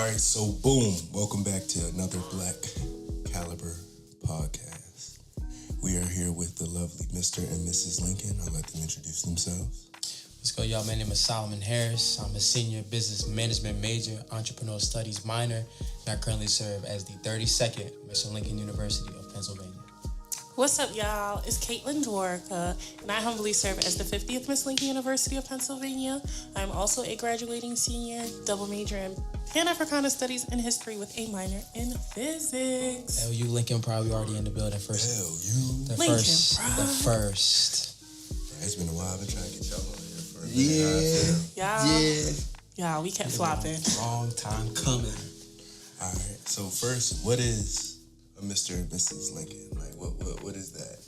Alright, so boom. Welcome back to another Black Caliber podcast. We are here with the lovely Mr. and Mrs. Lincoln. I'll let them introduce themselves. Let's go, y'all. My name is Solomon Harris. I'm a senior business management major, entrepreneurial studies minor, and I currently serve as the 32nd Mr. Lincoln University of Pennsylvania. What's up, y'all? It's Caitlin Dwarka, and I humbly serve as the 50th Miss Lincoln University of Pennsylvania. I'm also a graduating senior, double major in Pan-Africana Studies and History with a minor in physics. LU Lincoln probably already in the building first. LU. The Lincoln, first. It's been a while. I've been trying to get y'all on here for a Yeah. minute. Y'all, we kept flopping. Long time coming. Alright, so first, what is a Mr. and Mrs. Lincoln? Like, what is that?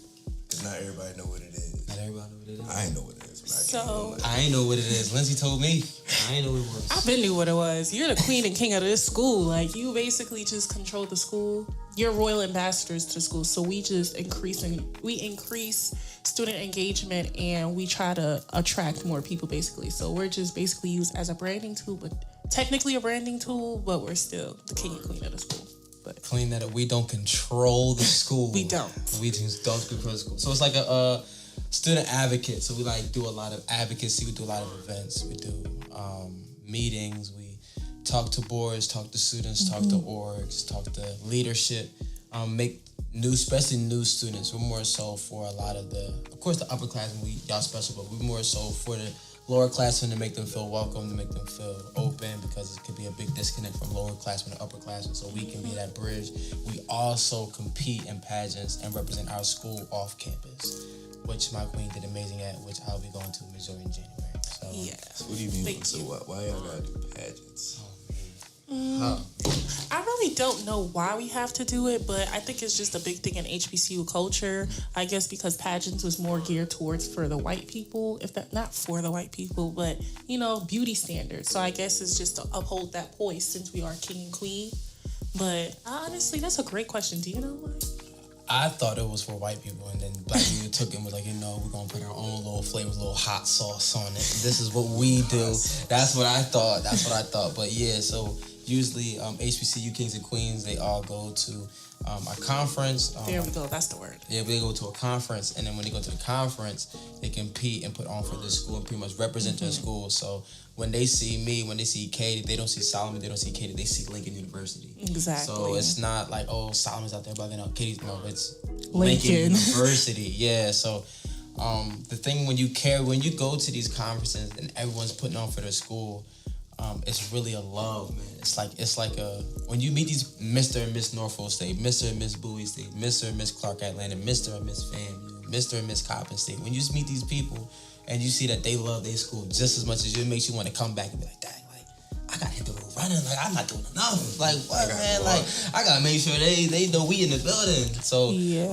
Because not everybody know what it is. Not everybody know what it is. I ain't know what it is. I ain't know what it is. Lindsay told me. I ain't know what it was. I've been knew what it was. You're the queen and king of this school. Like, you basically just control the school. You're royal ambassadors to the school. So we just increase student engagement, and we try to attract more people, basically. So we're just basically used as a branding tool, but technically a branding tool, but we're still the king and queen of the school. But Clean that up. We don't control the school. We don't. We just don't control the school. So it's like a student advocate. So we do a lot of advocacy. We do a lot of events. We do meetings. We talk to boards, talk to students, talk to orgs, talk to leadership. Especially new students. We're more so for a lot of of course, the upperclassmen, y'all special, but we're more so for the lower classmen to make them feel welcome, to make them feel open, because it could be a big disconnect from lower classmen to upperclassmen. So we can be that bridge. We also compete in pageants and represent our school off campus, which my queen did amazing at, which I'll be going to Missouri in January. So yes. What do you mean? Why y'all gotta do pageants? I really don't know why we have to do it, but I think it's just a big thing in HBCU culture. I guess because pageants was more geared towards for the white people, if that not for the white people, but beauty standards. So I guess it's just to uphold that poise since we are king and queen. But honestly, that's a great question. Do you know why? I thought it was for white people, and then black people took it and was like, we're gonna put our own little flavors, a little hot sauce on it. This is what we do. That's what I thought. But yeah, so usually HBCU kings and queens, they all go to a conference. There we go. That's the word. Yeah, they go to a conference, and then when they go to the conference, they compete and put on for the school and pretty much represent their school. So when they see me, when they see Katie, they don't see Solomon, they don't see Katie, they see Lincoln University. Exactly. So it's not like, Solomon's out there, but Katie's, it's Lincoln University. Yeah, so the thing when you go to these conferences and everyone's putting on for their school, it's really a love, man. It's like when you meet these Mr. and Miss Norfolk State, Mr. and Miss Bowie State, Mr. and Miss Clark Atlanta, Mr. and Miss FAMU, Mr. and Miss Coppin State. When you just meet these people and you see that they love their school just as much as you, it makes you want to come back and be like, dang, I gotta hit the road running. I'm not doing enough. What, man? I gotta make sure they know we in the building. So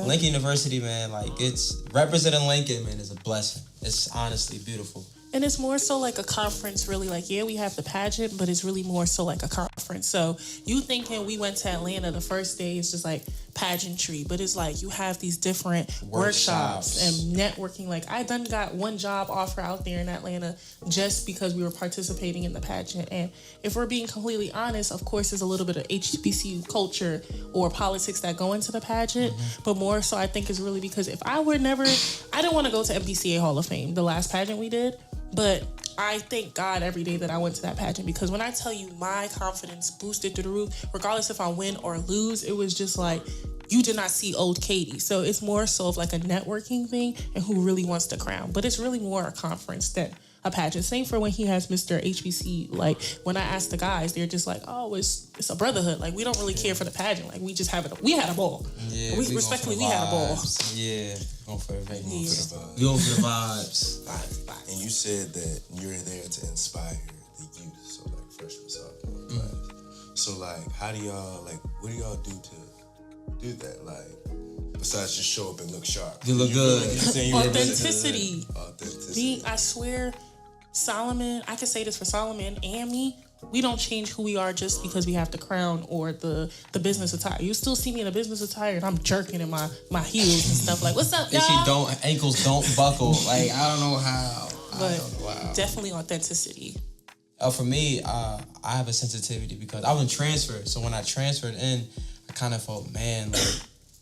Lincoln University, man, it's representing Lincoln, man, is a blessing. It's honestly beautiful. And it's more so like a conference, really. We have the pageant, but it's really more so like a conference. So you thinking we went to Atlanta the first day, it's just like pageantry, but it's like you have these different workshops and networking. I done got one job offer out there in Atlanta just because we were participating in the pageant. And if we're being completely honest, of course, there's a little bit of HBCU culture or politics that go into the pageant, but more so I think is really because if I didn't want to go to MPCA Hall of Fame, the last pageant we did. But I thank God every day that I went to that pageant, because when I tell you my confidence boosted through the roof, regardless if I win or lose, it was just like, you did not see old Katie. So it's more so of like a networking thing and who really wants the crown. But it's really more a conference than a pageant. Same for when he has Mr. HBC. When I asked the guys, they're just like, oh, it's a brotherhood. We don't really care for the pageant. We just have it. We had a ball. Yeah, we respectfully, we had a ball. Yeah, going for the vibes. Going for the vibes. And you said that you're there to inspire the youth, so freshman, sophomore class. So how do y'all what do y'all do to do that? Besides just show up and look sharp. You look good. Authenticity. I swear, Solomon, I can say this for Solomon and me, we don't change who we are just because we have the crown or the business attire. You still see me in a business attire and I'm jerking in my heels and stuff what's up, y'all? And ankles don't buckle. I don't know how. But definitely authenticity. For me, I have a sensitivity because I was transferred. So when I transferred in, I kind of felt, man, like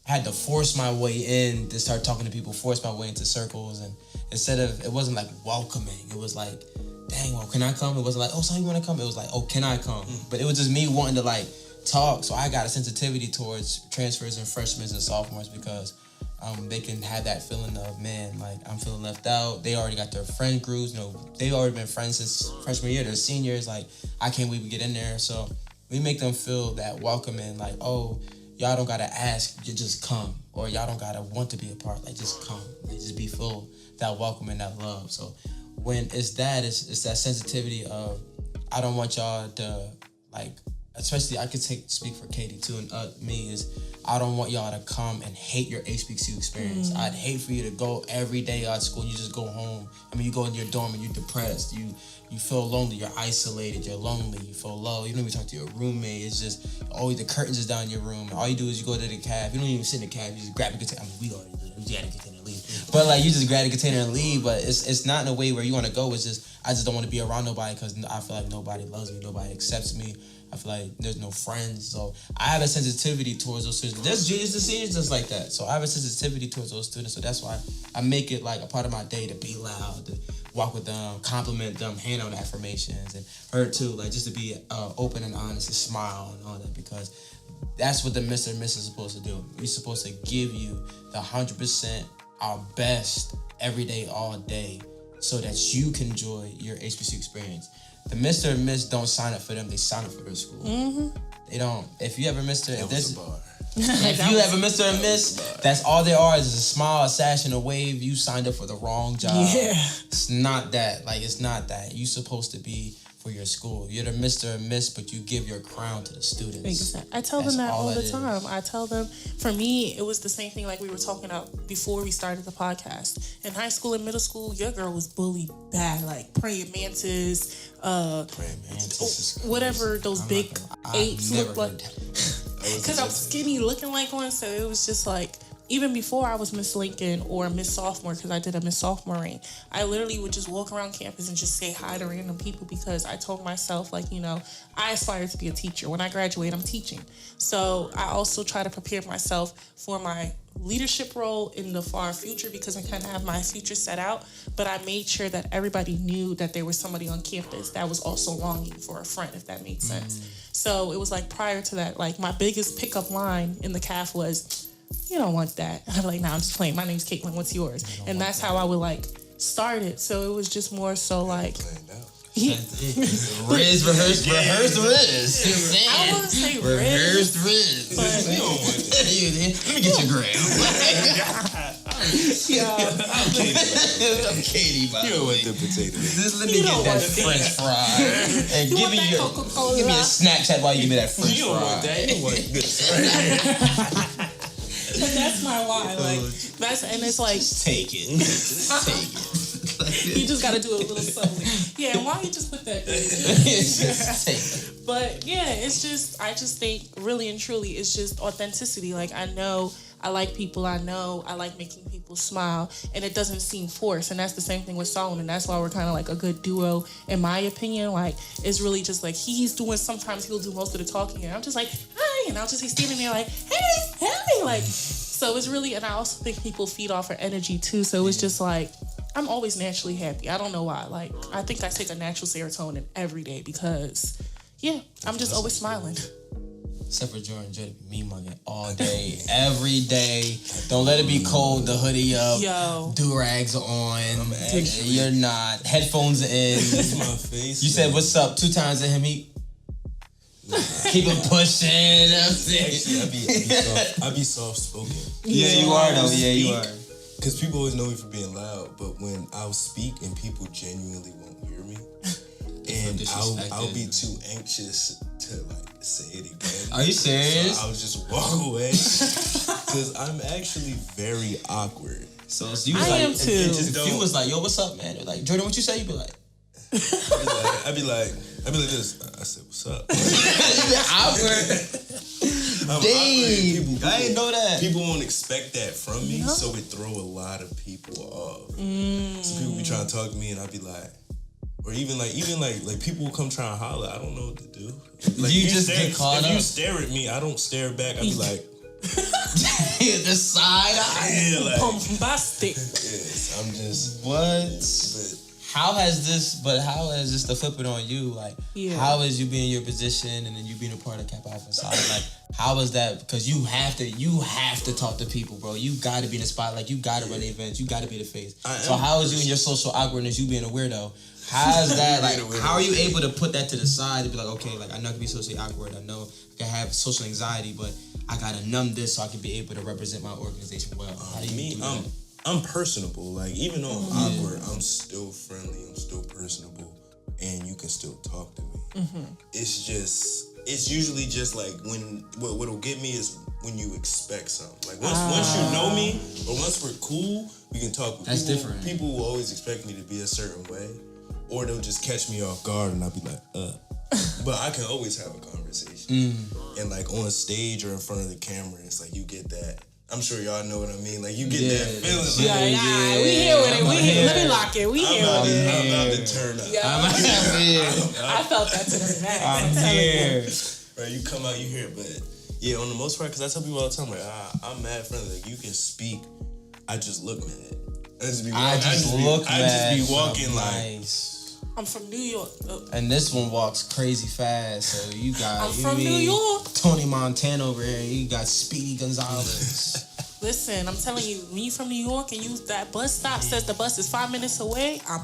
I had to force my way in to start talking to people, force my way into circles. And instead of, it wasn't like welcoming. It was like, dang, well, can I come? It wasn't like, oh, so you want to come? It was like, oh, can I come? But it was just me wanting to like talk. So I got a sensitivity towards transfers and freshmen and sophomores because they can have that feeling of, man, like I'm feeling left out. They already got their friend groups. You know, they've already been friends since freshman year. They're seniors. Like, I can't wait to get in there. So we make them feel that welcoming, like, oh, y'all don't gotta ask, you just come. Or y'all don't gotta want to be a part, like just come. Like, just be full that welcome and that love. So when it's that sensitivity of, I don't want y'all to, like, especially I could speak for Katie too, and me is, I don't want y'all to come and hate your HBCU experience. I'd hate for you to go every day out of school and you just go home. I mean, you go in your dorm and you're depressed. You feel lonely. You're isolated. You're lonely. You feel low. You don't even talk to your roommate. It's just always the curtains is down in your room. And all you do is you go to the cab. You don't even sit in the cab. You just grab a container. I mean, we already did. We had a container and leave. But like, you just grab a container and leave. But it's not in a way where you want to go. It's just, I just don't want to be around nobody because I feel like nobody loves me. Nobody accepts me. I feel like there's no friends. So I have a sensitivity towards those students. There's juniors and seniors just like that. So I have a sensitivity towards those students. So that's why I make it like a part of my day to be loud, to walk with them, compliment them, hand on affirmations, and her too, like just to be open and honest and smile and all that, because that's what the Mr. and Mrs. is supposed to do. We're supposed to give you the 100% our best every day, all day, so that you can enjoy your HBCU experience. The Mr. and Miss don't sign up for them, they sign up for their school. They don't. If you ever Mr. If you ever Mr. and Miss, that's all there are is a smile, a sash, and a wave. You signed up for the wrong job. Yeah. It's not that. Like, it's not that. You're supposed to be for your school. You're the Mr. and Miss, but you give your crown to the students. Exactly. I tell them that all the time. I tell them, for me, it was the same thing like we were talking about before we started the podcast. In high school and middle school, your girl was bullied bad, like praying mantis, whatever those big apes look like. Because I'm skinny looking like one, so it was just like, even before I was Miss Lincoln or Miss Sophomore, because I did a Miss Sophomore reign, I literally would just walk around campus and just say hi to random people because I told myself, like, you know, I aspire to be a teacher. When I graduate, I'm teaching. So I also try to prepare myself for my leadership role in the far future because I kind of have my future set out, but I made sure that everybody knew that there was somebody on campus that was also longing for a friend, if that makes sense. So it was like prior to that, like my biggest pickup line in the CAF was, you don't want that. I'm like, nah, I'm just playing. My name's Caitlin. What's yours? And that's how I would like start it. So it was just more so like, Riz, rehearsed Riz. I don't want to say rehearsed Riz. But you don't want that. Let me get your gram. I'm Katie, by You don't want the potatoes. Just let me get that French fry. And give me a Snapchat while you give me that French fry. You don't want that. You don't want this. But that's my why. Like that's, and it's like, just take it. Just take it. You just got to do it a little subtly. Yeah, and why you just put that there? Just take it. But yeah, it's just, I just think really and truly it's just authenticity. Like I know I like people. I know I like making people smile, and it doesn't seem forced. And that's the same thing with Solomon. That's why we're kind of like a good duo, in my opinion. Like it's really just like he's doing. Sometimes he'll do most of the talking, and I'm just like, hi, and I'll just be standing there like, hey, like. So it's really, and I also think people feed off our energy too. So it's just like, I'm always naturally happy. I don't know why. Like I think I take a natural serotonin every day because, yeah, I'm just always smiling. Except for Jordan me mugging all day, every day. Don't let it be cold. The hoodie up, do-rags on. You're not. Headphones in. That's my face. You said what's up 2 times to him. He keep it pushing. Actually, I be soft spoken. Yeah, you are though. Yeah, you are. Because people always know me for being loud, but when I'll speak and people genuinely won't hear me, and I'll be too anxious to like say it again. Are you serious? So I'll just walk away because I'm actually very awkward. So you was I like, am too. If you was like, yo, what's up, man? They're like, Jordan, what you say? You be like, I'd be like this. I said, what's up? awkward. Dang, I didn't know that. People won't expect that from me, so it throw a lot of people off. So people be trying to talk to me, and I'd be like, Or even like people will come try and holler. I don't know what to do. Like, You just get caught If up. you stare at me, I don't stare back. I be like, the side eye. yeah, like, Bombastic. yes, I'm just. What? How has this to flip it on you? Like, how is you being in your position and then you being a part of Kappa Alpha Psi? Like, how is that? Because you have to talk to people, bro. You got to be in the spotlight. You got to run the events. You got to be the face. So how is you and your social awkwardness, you being a weirdo? How's that, like, how are you able to put that to the side and be like, okay, like, I know I can be socially awkward. I know I can have social anxiety, but I got to numb this so I can be able to represent my organization well. How do you do that? I'm personable. Like, even though I'm awkward, I'm still friendly. I'm still personable. And you can still talk to me. It's usually just like what'll get me is when you expect something. Like, once you know me, or once we're cool, we can talk. That's different. People will always expect me to be a certain way. Or they'll just catch me off guard and I'll be like, But I can always have a conversation. And like on stage or in front of the camera, it's like you get that. I'm sure y'all know what I mean. Like, you get that feeling. We here with it. We here. Let me lock it. We here with it. I'm about to turn up. I felt that today. I'm here. Right, you come out, you hear it. But yeah, on the most part, because I tell people all the time, like, I'm mad friendly. Like, you can speak. I just look mad. I just be walking like. Nice. I'm from New York. And this one walks crazy fast, so you got... I'm from New York. Tony Montana over here, you got Speedy Gonzalez. Listen, I'm telling you, when you from New York and that bus stop says the bus is 5 minutes away, I'm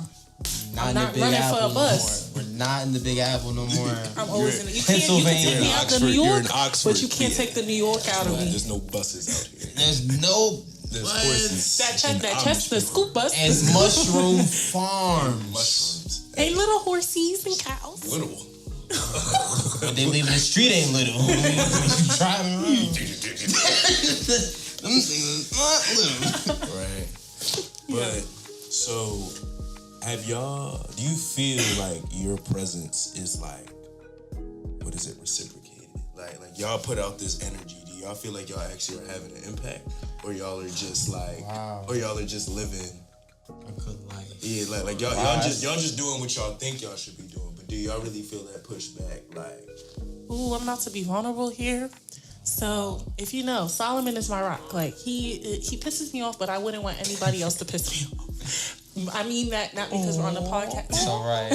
not running for a bus. No more. We're not in the Big Apple no more. I'm always in the... You Pennsylvania. can take me out to New York, but you can't take the New York out of me. There's no buses out here. There's horses. That Chester school bus. And Mushroom Farms. Mushrooms. Ain't little horses and cows. Little. But they leaving the street ain't little. When you driving around. Them things not little. Right. But, so, do you feel like your presence is like, what is it, reciprocated? Like y'all put out this energy. Do y'all feel like y'all actually are having an impact? Or y'all are just like, or y'all are just living a good life. Yeah, like y'all just doing what y'all think y'all should be doing. But do y'all really feel that pushback? Like, ooh, I'm not to be vulnerable here. So if you know, Solomon is my rock. Like he pisses me off, but I wouldn't want anybody else to piss me off. I mean that not because we're on the podcast. It's all right.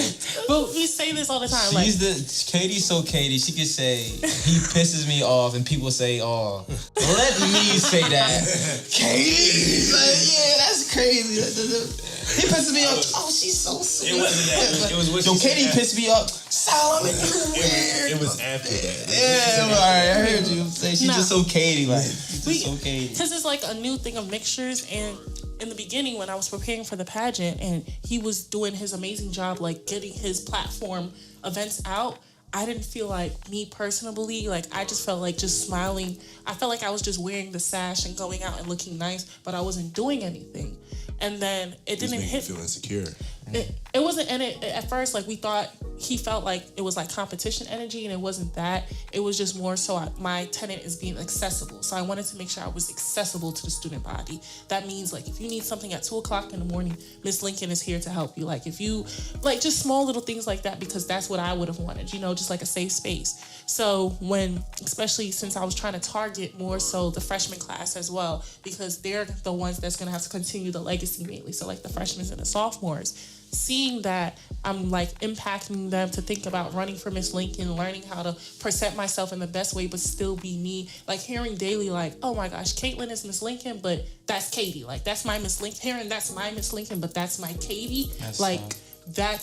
But we say this all the time. Katie's so Katie. She could say he pisses me off, and people say, "Oh, let me say that." Katie, like, yeah, that's crazy. He pisses me off. Oh, she's so sweet. It wasn't that. It was what Yo, Katie pissed me off. Solomon, you weird. It was after that. Yeah, all right. I heard you say she's just so Katie. Like, she's so Katie. Because it's like a new thing of mixtures. And in the beginning, when I was preparing for the pageant, and he was doing his amazing job, like getting his platform events out, I didn't feel like me personally, like I just felt like just smiling. I felt like I was just wearing the sash and going out and looking nice, but I wasn't doing anything. And then it didn't hit. You feel insecure. It wasn't, and at first, like we thought he felt like it was like competition energy, and it wasn't that. It was just more so my tenant is being accessible. So I wanted to make sure I was accessible to the student body. That means like if you need something at 2:00 in the morning, Miss Lincoln is here to help you. Like if you like just small little things like that, because that's what I would have wanted, just like a safe space. So especially since I was trying to target more so the freshman class as well, because they're the ones that's going to have to continue the legacy mainly. So like the freshmen and the sophomores, seeing that I'm like impacting them to think about running for Miss Lincoln, learning how to present myself in the best way, but still be me. Like hearing daily, like, oh my gosh, Caitlin is Miss Lincoln, but that's Katie. Like that's my Miss Lincoln. Hearing that's my Miss Lincoln, but that's my Katie. That's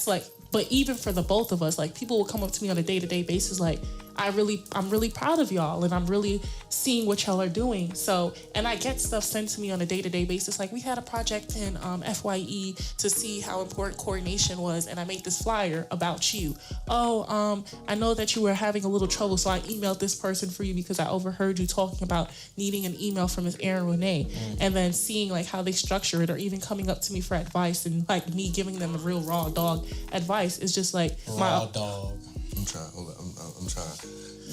like, but even for the both of us, like people will come up to me on a day-to-day basis, like, I'm really proud of y'all, and I'm really seeing what y'all are doing. So, and I get stuff sent to me on a day-to-day basis. Like we had a project in FYE to see how important coordination was, and I made this flyer about you. I know that you were having a little trouble, so I emailed this person for you because I overheard you talking about needing an email from Ms. Erin Renee, and then seeing like how they structure it, or even coming up to me for advice, and like me giving them the real raw dog advice is just like raw dog. I'm trying. Hold on. I'm trying.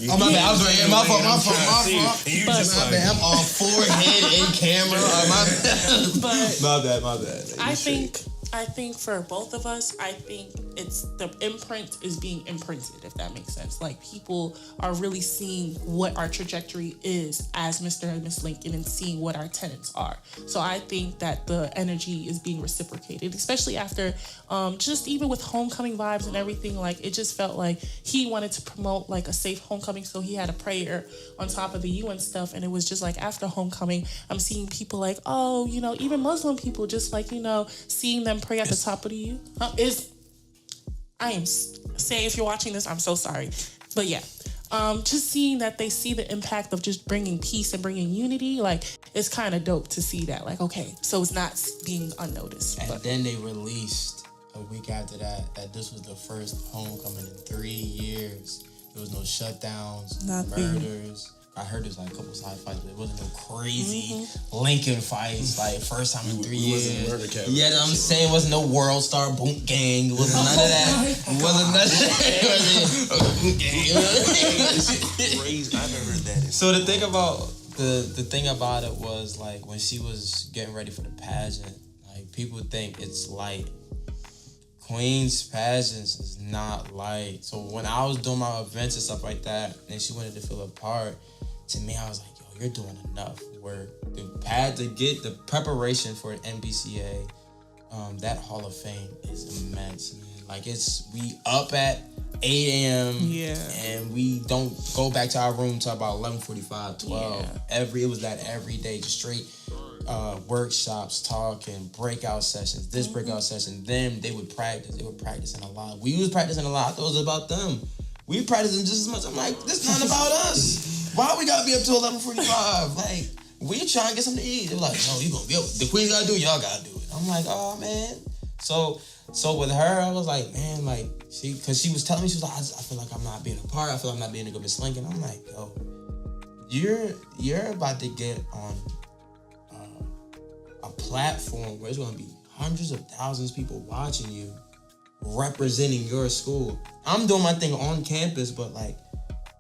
My bad. My fault. I'm on forehead in camera. My bad. I think I think for both of us, I think it's the imprint is being imprinted, if that makes sense. Like people are really seeing what our trajectory is as Mr. and Miss Lincoln and seeing what our tenets are. So I think that the energy is being reciprocated, especially after just even with homecoming vibes and everything. Like it just felt like he wanted to promote like a safe homecoming. So he had a prayer on top of the UN stuff. And it was just like after homecoming, I'm seeing people like, oh, you know, even Muslim people just like, you know, seeing them pray at the top of the U. I am saying, if you're watching this, I'm so sorry. But yeah, just seeing that they see the impact of just bringing peace and bringing unity, like it's kind of dope to see that. Like, okay, so it's not being unnoticed. And then they released a week after that this was the first homecoming in 3 years. There was no shutdowns, murders. I heard there's like a couple side fights, but it wasn't no crazy Lincoln fights. Like first time in 3 years. Wasn't murder capital. Yeah, I'm saying it wasn't no World Star Boot Gang. It wasn't none of that. It wasn't none of that. It wasn't Boot Gang. Crazy. I never heard that. So the thing about it was like when she was getting ready for the pageant, like people think it's light. Queen's pageants is not light. So when I was doing my events and stuff like that, and she wanted to feel a part, to me I was like, yo, you're doing enough work. The preparation for an NBCA, that Hall of Fame is immense, man. Like we up at 8 a.m. Yeah. And we don't go back to our room till about 11:45, 12. Yeah. It was that every day, just straight workshops, talking, breakout sessions, this breakout session. Then they would practice. They were practicing a lot. We was practicing a lot. I thought it was about them. We practicing just as much. I'm like, this is not about us. Why we gotta be up till 11:45? Like, we trying to get something to eat. They're like, no, you gonna be up. The queen's gotta do it, y'all gotta do it. I'm like, oh man. So with her, I was like, man, like cause she was telling me, she was like, I feel like I'm not being a part. I feel like I'm not being a good Miss Lincoln. I'm like, yo, you're about to get on a platform where there's gonna be hundreds of thousands of people watching you, representing your school. I'm doing my thing on campus, but like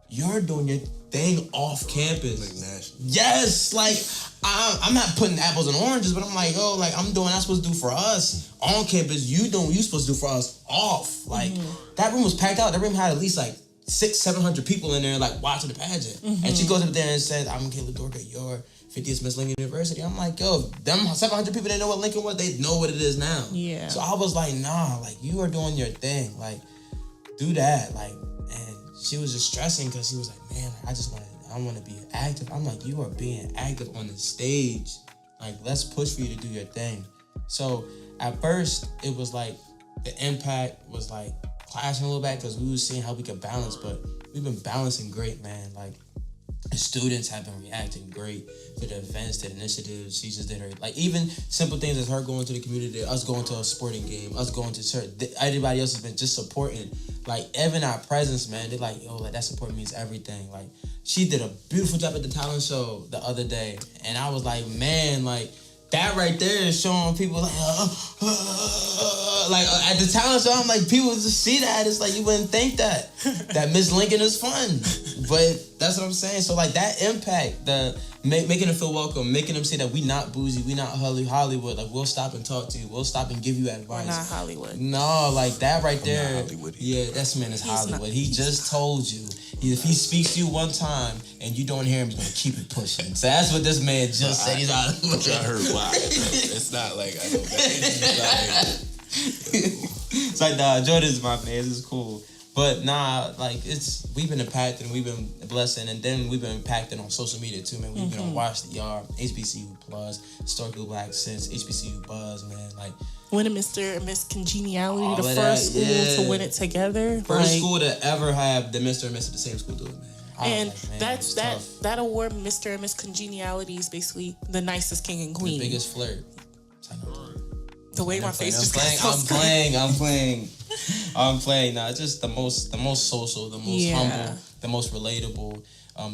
you're doing your thing off campus. Like national. Yes, like I'm not putting apples and oranges, but I'm like, yo, like I'm doing what I'm supposed to do for us on campus. You doing what you supposed to do for us off. Like that room was packed out. That room had at least like 600-700 people in there, like watching the pageant. And she goes up there and says, "I'm Kayla Dorka, your 50th Miss Lincoln University." I'm like, yo, them 700 people didn't know what Lincoln was. They know what it is now. Yeah. So I was like, nah, like you are doing your thing. Like, do that. Like, and she was just stressing because she was like, man, like, I want to be active. I'm like, you are being active on the stage. Like, let's push for you to do your thing. So at first, it was like the impact was like clashing a little bit because we was seeing how we could balance, but we've been balancing great, man. Like, the students have been reacting great to the events, to the initiatives. She just did her, like, even simple things as her going to the community, us going to a sporting game, us going to church. Everybody else has been just supporting. Like, even our presence, man, they're like, yo, like, that support means everything. Like, she did a beautiful job at the talent show the other day. And I was like, man, like, that right there is showing people like at the talent show. I'm like, people just see that. It's like you wouldn't think that Miss Lincoln is fun, but that's what I'm saying. So like that impact, the making them feel welcome, making them say that we not bougie, we not Hollywood. Like we'll stop and talk to you, we'll stop and give you advice. We're not Hollywood. No, like that right there. Not Hollywood. Yeah, that man is Hollywood. He just told you. If he speaks to you one time and you don't hear him, he's gonna keep it pushing. So that's what this man just said. He's out. I heard why. It's not like I know that. It's like, nah, Jordan's my man. This is cool. But nah, like we've been impacted, we've been blessing, and then we've been impacted on social media too, man. We've been on Watch the Yard, HBCU Plus, Historically Black Sense, HBCU Buzz, man. Like winning Mr. and Miss Congeniality, the first school to win it together. First school to ever have the Mr. and Miss at the same school do it, man. And that's that award, Mr. and Miss Congeniality, is basically the nicest king and queen. The biggest flirt. The way my face just I'm playing. Nah, it's just the most social, the most humble, the most relatable.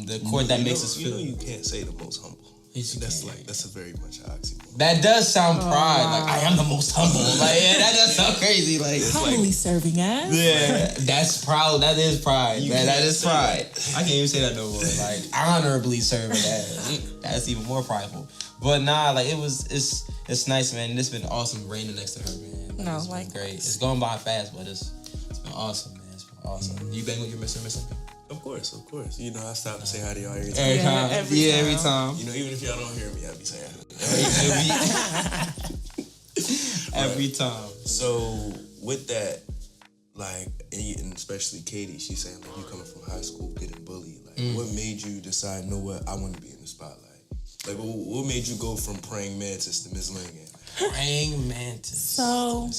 The chord that makes us feel. You can't say the most humble. That's a very much oxymoron. That does sound pride. Like I am the most humble. Like that does sound crazy. Like humbly serving as. Yeah, that's proud. That is pride. That is pride. I can't even say that no more. Like honorably serving as. That's even more prideful. But nah, like it's nice, man. And it's been awesome raining next to her, man. Like, No, it's like great. It's going by fast, but it's been awesome, man. It's been awesome. Mm-hmm. You bang with your Mr. Lincoln? Of course. You know, I stop to say hi to y'all every time. Every time. every time. You know, even if y'all don't hear me, I be saying Every time. So with that, like, and especially Katie, she's saying like you coming from high school getting bullied. Like, what made you decide? Know what? I want to be in the spotlight. Like, what made you go from praying mantis to Miss Lincoln? Praying mantis. So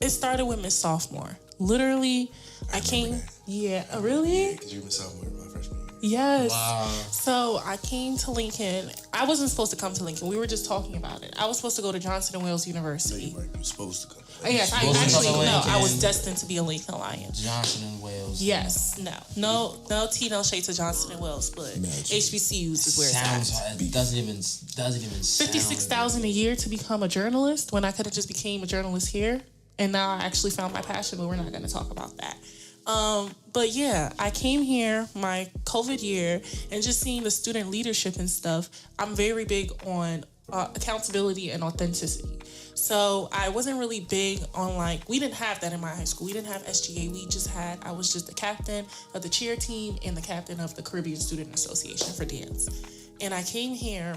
it started with Miss Sophomore. Literally, I came. That. Yeah, really? Yeah, because you were sophomore my freshman year. Yes. Wow. So I came to Lincoln. I wasn't supposed to come to Lincoln. We were just talking about it. I was supposed to go to Johnson & Wales University. You were supposed to come. Yes, I was destined to be a Lincoln Lion. Johnson & Wales. Yes, no tea, no shade to Johnson & Wales, but HBCUs is where it's at. It doesn't even sound. 56,000 a year to become a journalist when I could have just became a journalist here, and now I actually found my passion. But we're not going to talk about that. But yeah, I came here my COVID year, and just seeing the student leadership and stuff. I'm very big on accountability and authenticity. So I wasn't really big on we didn't have that in my high school. We didn't have SGA. I was just the captain of the cheer team and the captain of the Caribbean Student Association for dance. And I came here,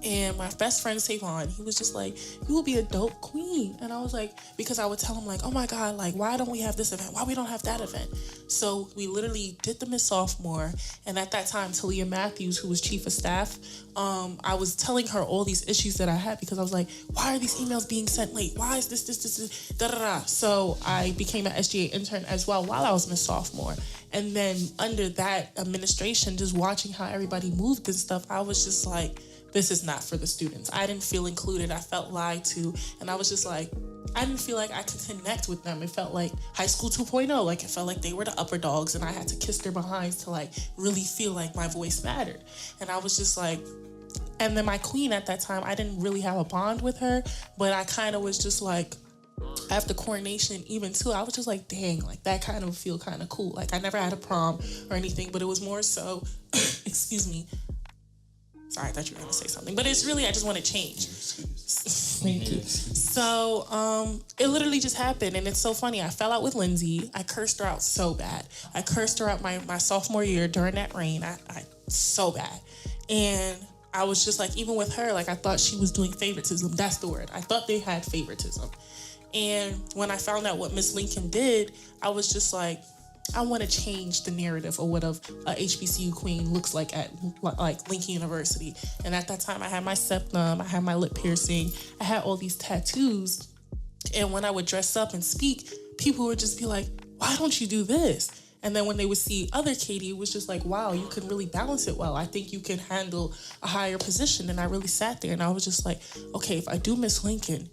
and my best friend Savon, he was just like, you will be a dope queen. And I was like, because I would tell him like, oh my God, like, why don't we have this event? Why we don't have that event? So we literally did the Miss Sophomore. And at that time, Talia Matthews, who was chief of staff, I was telling her all these issues that I had, because I was like, why are these emails being sent late? Why is this, da da da? So I became an SGA intern as well while I was Miss Sophomore. And then under that administration, just watching how everybody moved and stuff, I was just like, this is not for the students. I didn't feel included. I felt lied to. And I was just like, I didn't feel like I could connect with them. It felt like high school 2.0. Like, it felt like they were the upper dogs, and I had to kiss their behinds to like really feel like my voice mattered. And I was just like, and then my queen at that time, I didn't really have a bond with her, but I kind of was just like, after coronation, even too, I was just like, dang, like that kind of feel kind of cool. Like, I never had a prom or anything, but it was more so, excuse me. Sorry, I thought you were going to say something. But it's really, I just want to change. Thank you. So, it literally just happened. And it's so funny. I fell out with Lindsay. I cursed her out so bad. I cursed her out my sophomore year during that rain. I so bad. And I was just like, even with her, like, I thought she was doing favoritism. That's the word. I thought they had favoritism. And when I found out what Miss Lincoln did, I was just like, I want to change the narrative of what a HBCU queen looks like at like Lincoln University. And at that time, I had my septum, I had my lip piercing, I had all these tattoos. And when I would dress up and speak, people would just be like, why don't you do this? And then when they would see other Katie, it was just like, wow, you can really balance it well. I think you can handle a higher position. And I really sat there and I was just like, okay, if I do Miss Lincoln,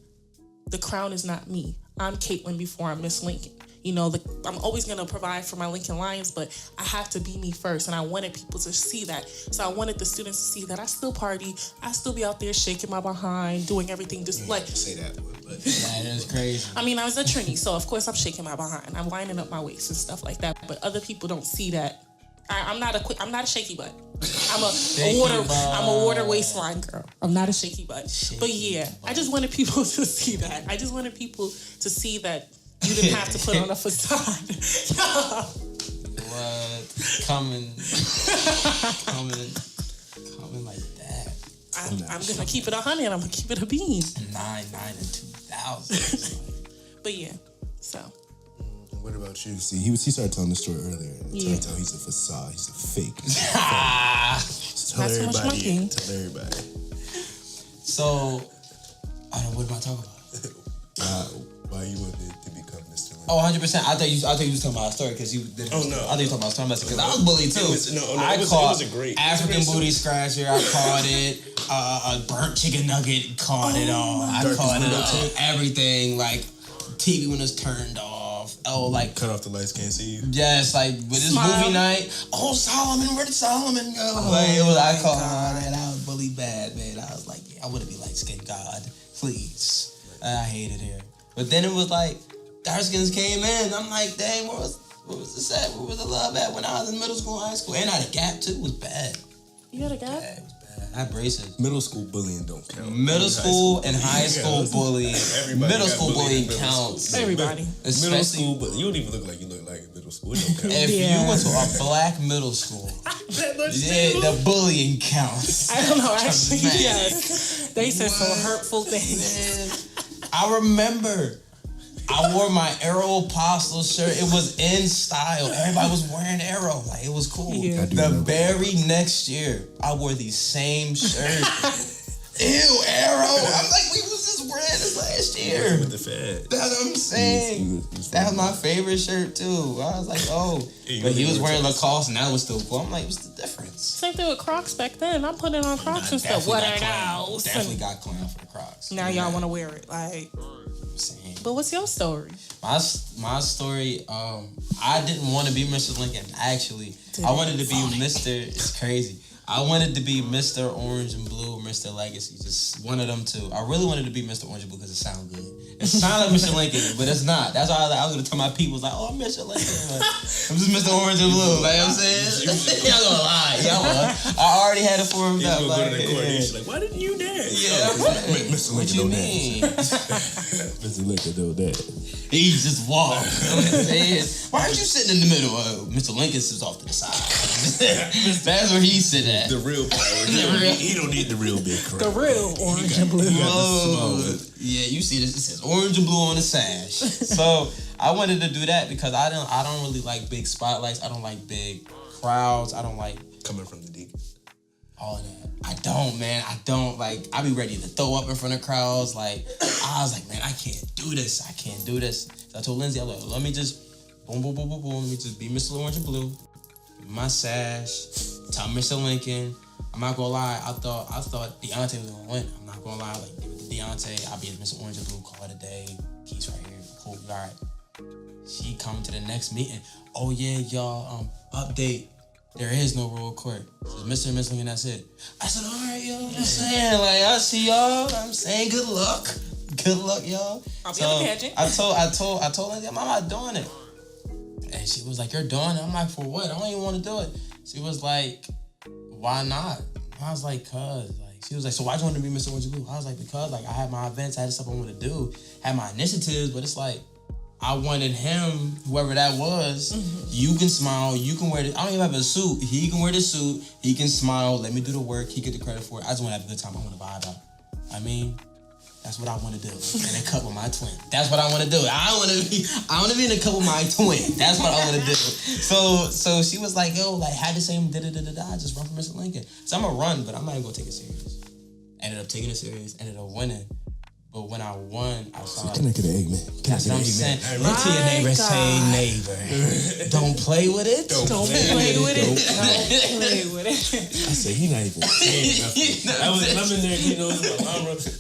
the crown is not me. I'm Caitlin before I'm Miss Lincoln. You know, I'm always going to provide for my Lincoln Lions, but I have to be me first. And I wanted people to see that. So I wanted the students to see that I still party. I still be out there shaking my behind, doing everything just like... Say that, but... That is crazy. I mean, I was a trainee, so of course I'm shaking my behind. I'm lining up my waist and stuff like that. But other people don't see that. I'm not a shaky butt. I'm a water waistline girl. I'm not a shaky butt. But yeah, I just wanted people to see that. I just wanted people to see that you didn't have to put on a facade. What? Coming like that. I'm gonna keep it 100. I'm gonna keep it a bean. 9, and 2,000. But yeah, so. What about you? See, he started telling the story earlier. It turns out he's a facade. He's a fake. Tell everybody. So, what am I talking about? Why you wanted to become Mr. Lincoln? Oh, 100%. I thought you was talking about a story because you did. Oh no. I thought you were talking about a story because I was bullied too. It was a great African booty scratcher. I caught it. A burnt chicken nugget. Caught it all. I caught it. Everything like TV when it's turned off. Oh, like cut off the lights, can't see you. Yes, like with this movie night. Oh, Solomon, where did Solomon go? I caught it. I was bullied bad, man. I was like, yeah, I want to be light skinned, God, please. I hated it. But then it was like dark skins came in. I'm like, dang, what was the set? Where was the love at when I was in middle school, high school? And I had a gap too. It was bad. You had a gap? Yeah, it was bad. I had braces. Middle school bullying don't count. Middle school and high school bullying. Middle school bullying counts. Everybody. Middle school, but you don't even look like you look like in middle school. It don't count. If you went to a black middle school, the bullying counts. I don't know. Actually, yes. They said some hurtful things. I remember I wore my Aeropostale shirt. It was in style. Everybody was wearing Aero. Like, it was cool. Yeah. The very next year, I wore the same shirt. Ew, Aero. I'm like, we was just wearing this last year. With the fad. That's what I'm saying. That was my favorite shirt, too. I was like, oh. But he was wearing Lacoste, and that was still cool. I'm like, what's the difference? Same thing with Crocs back then. I'm putting on Crocs and stuff. What are those? Definitely got clowned for the Crocs. Now y'all want to wear it. Like, Saying. but what's your story? My story, I didn't want to be Mr. Lincoln. Actually, I wanted to be Mr. It's crazy. I wanted to be Mr. Orange and Blue or Mr. Legacy. Just one of them two. I really wanted to be Mr. Orange and Blue because it sounds good. It sounds like Mr. Lincoln, but it's not. That's why I was going to tell my people, like, oh, I'm Mr. Lincoln. Like, I'm just Mr. Orange and Blue. Like, you know what I'm saying? Y'all gonna lie. I already had it formed up. Like, like, why didn't you dance? Yeah. Mr. What you mean? Mr. Lincoln do that. He just walked. You know what I'm saying? Why aren't you sitting in the middle? Mr. Lincoln sits off to the side. That's where he sit at. The real power. He don't need the real big crown. The real orange and blue. Yeah, you see this. It says orange and blue on the sash. So I wanted to do that because I don't really like big spotlights. I don't like big crowds. I don't like Coming from the deacon. all of that. I don't, man. I don't like. I be ready to throw up in front of crowds. Like I was like, man, I can't do this. I can't do this. So I told Lindsay, I was like, let me just boom, boom, boom, boom, boom. Let me just be Mr. Orange and Blue. My sash. Tell Mr. Lincoln. I'm not gonna lie. I thought Deontay was gonna win. I'm not gonna lie. Like give it to Deontay. I'll be Mr. Orange and Blue. Call it a day. Keith's right here. Cool. All right. She come to the next meeting. Oh yeah, y'all. Update. There is no royal court. It's Mr. and Miss Lincoln, that's it. I said, all right, yo, I'm saying, like, I see y'all. I'm saying good luck. Good luck, y'all. I'll be on the pageant. I told her, I'm not doing it. And she was like, you're doing it? I'm like, for what? I don't even want to do it. She was like, why not? I was like, cause. Like, she was like, so why'd you want to be Mr. Orange and Blue? I was like, because, like, I had my events, I had stuff I wanted to do, had my initiatives, but it's like, I wanted him, whoever that was, you can smile, you can wear the, I don't even have a suit. He can wear the suit, he can smile, let me do the work, he get the credit for it. I just want to have a good time, I want to vibe out. I mean, that's what I want to do. In a cup with my twin. That's what I want to do. I want to be in a cup with my twin. That's what I want to do. So she was like, yo, like, had the same da-da-da-da-da, just run for Mr. Lincoln. So I'm going to run, but I'm not even going to take it serious. Ended up taking it serious, ended up winning. But when I won, I saw like, Connect to the egg, man. that's what I'm saying. Look to your neighbor, say neighbor. Don't play with it. Don't play with it. Don't play with it. I said, he not even saying nothing. I'm in there, you know,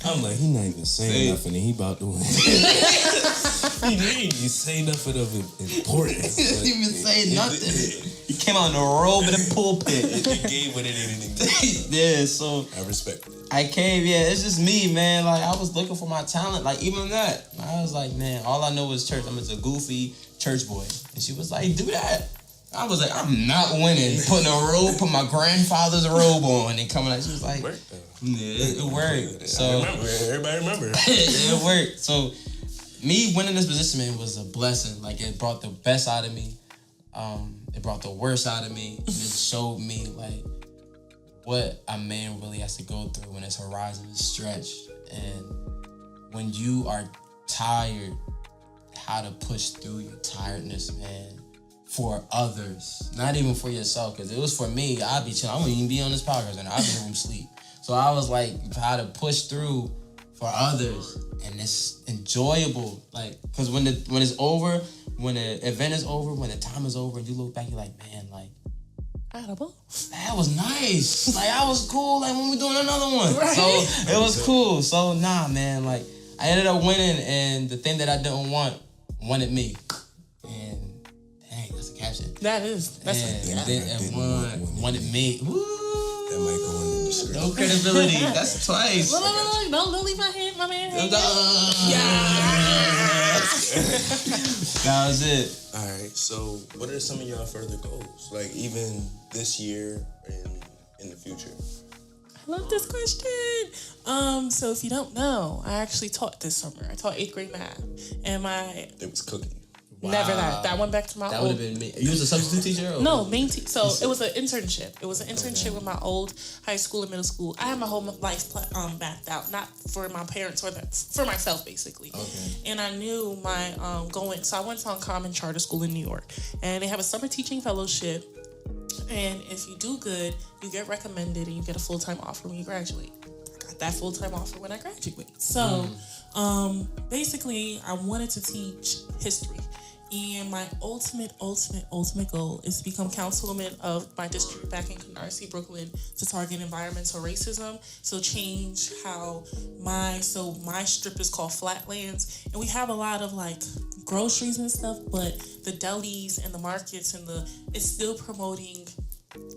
I'm like, he not even saying nothing, and he about to win. He didn't even say nothing of importance. He didn't even say nothing. He came out in a robe in the pulpit. He gave what it anything. Yeah, so I respect it. I came, yeah, it's just me, man. Like, I was looking for my talent. Like, even that. I was like, man, all I know is church. I'm just a goofy church boy. And she was like, do that. I was like, I'm not winning. Putting a robe, put my grandfather's robe on and coming out. She was like, It worked, though. yeah, it worked. So, Everybody remember. it worked. So, me winning this position, man, was a blessing. Like, it brought the best out of me. It brought the worst out of me. And it showed me, like, what a man really has to go through when his horizon is stretched. And when you are tired, how to push through your tiredness, man, for others. Not even for yourself, because it was for me. I'd be chilling. I wouldn't even be on this podcast right now. I'd be in room sleep. So I was like, how to push through for others. And it's enjoyable. Like, because when it's over, when the event is over, when the time is over, and you look back, you're like, man, like, that was nice. Like, I was cool. Like, when we doing another one. Right. So, it was cool. So, nah, man. Like, I ended up winning, and the thing that I didn't want wanted me. And, dang, that's a caption. That is. That's wanted me. Woo! That might go in the description. No credibility. That's twice. Look. Don't leave my man. That was it. All right. So, what are some of y'all further goals? Like, even this year and in the future? I love this question. So if you don't know, I actually taught this summer. I taught 8th grade math, and It was cooking. Wow. never that went back to my That old. would have been me. You was a substitute teacher? Or No, so it was an internship. It was an internship with my old high school and middle school. I had my whole life mapped out, not for my parents or for myself, basically. Okay. And I knew my so I went to Uncommon Charter School in New York, and they have a summer teaching fellowship. And if you do good, you get recommended and you get a full-time offer when you graduate. I got that full-time offer when I graduated. So, basically, I wanted to teach history. And my ultimate goal is to become councilwoman of my district back in Canarsie, Brooklyn, to target environmental racism. So change how my strip is called Flatlands. And we have a lot of like groceries and stuff, but the delis and the markets and it's still promoting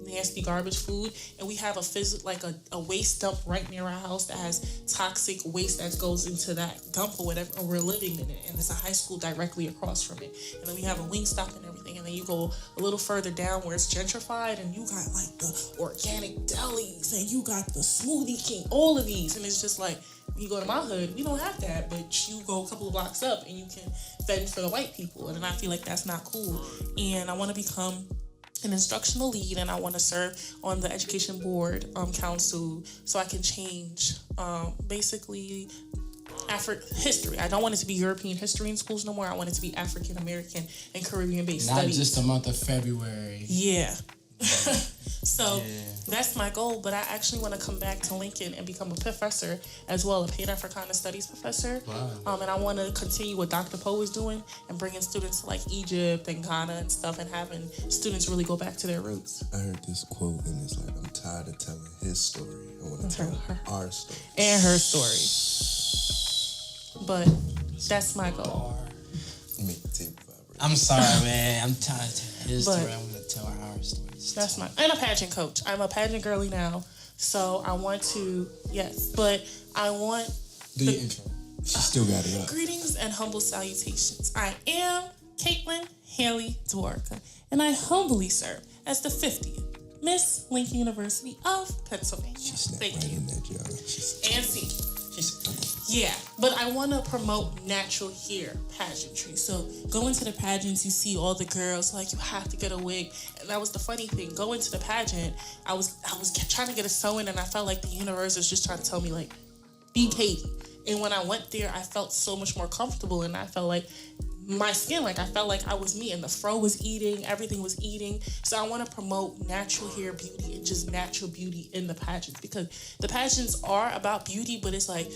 nasty garbage food, and we have a waste dump right near our house that has toxic waste that goes into that dump or whatever, and we're living in it, and there's a high school directly across from it, and then we have a Wingstop and everything, and then you go a little further down where it's gentrified, and you got like the organic delis, and you got the Smoothie King, all of these, and it's just like, when you go to my hood, we don't have that, but you go a couple of blocks up and you can fend for the white people, and I feel like that's not cool, and I want to become an instructional lead, and I want to serve on the education board council so I can change basically history. I don't want it to be European history in schools no more. I want it to be African American and Caribbean based Not studies. just the month of February. Yeah. So that's my goal, but I actually want to come back to Lincoln and become a professor as well, a paid Africana Studies professor. Wow. And I want to continue what Dr. Poe is doing and bringing students to like Egypt and Ghana and stuff, and having students really go back to their roots. I heard this quote and it's like, I'm tired of telling his story. I want to tell our story. And her story. But that's my goal. You make the table vibrate. I'm sorry, man. I'm tired of his But- story. I want to tell our story. That's and a pageant coach. I'm a pageant girly now. So I want to, but I want Do your intro. She still got it up. greetings and humble salutations. I am Caitlin Haley Dworka, and I humbly serve as the 50th Miss Lincoln University of Pennsylvania. She snapped Thank right you. in that job. And see. Yeah, but I want to promote natural hair pageantry. So going to the pageants, you see all the girls like, you have to get a wig, and that was the funny thing. Going to the pageant, I was trying to get a sew-in, and I felt like the universe was just trying to tell me like, be Katie. And when I went there, I felt so much more comfortable, and I felt like my skin, like I felt like I was me, and the fro was eating, everything was eating. So I want to promote natural hair beauty and just natural beauty in the pageants, because the pageants are about beauty, but it's like,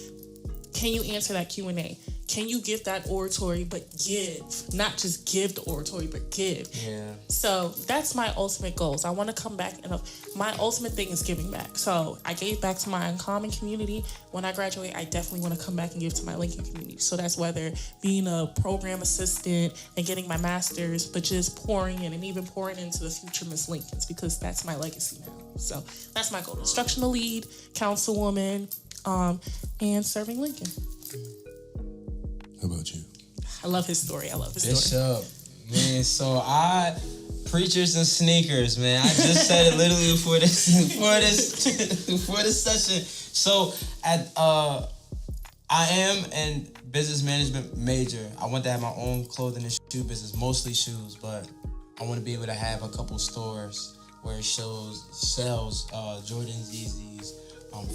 can you answer that Q&A? Can you give that oratory, but give? Not just give the oratory, but give. Yeah. So that's my ultimate goals. I want to come back, and my ultimate thing is giving back. So I gave back to my Uncommon community. When I graduate, I definitely want to come back and give to my Lincoln community. So that's whether being a program assistant and getting my master's, but just pouring in and even pouring into the future Miss Lincolns, because that's my legacy now. So that's my goal. Instructional lead, councilwoman, and serving Lincoln. How about you? I love his story. Bishop, man. So preachers and sneakers, man. I just said it literally before this session. So I am a business management major. I want to have my own clothing and shoe business, mostly shoes, but I want to be able to have a couple stores where it sells Jordans, Yeezys,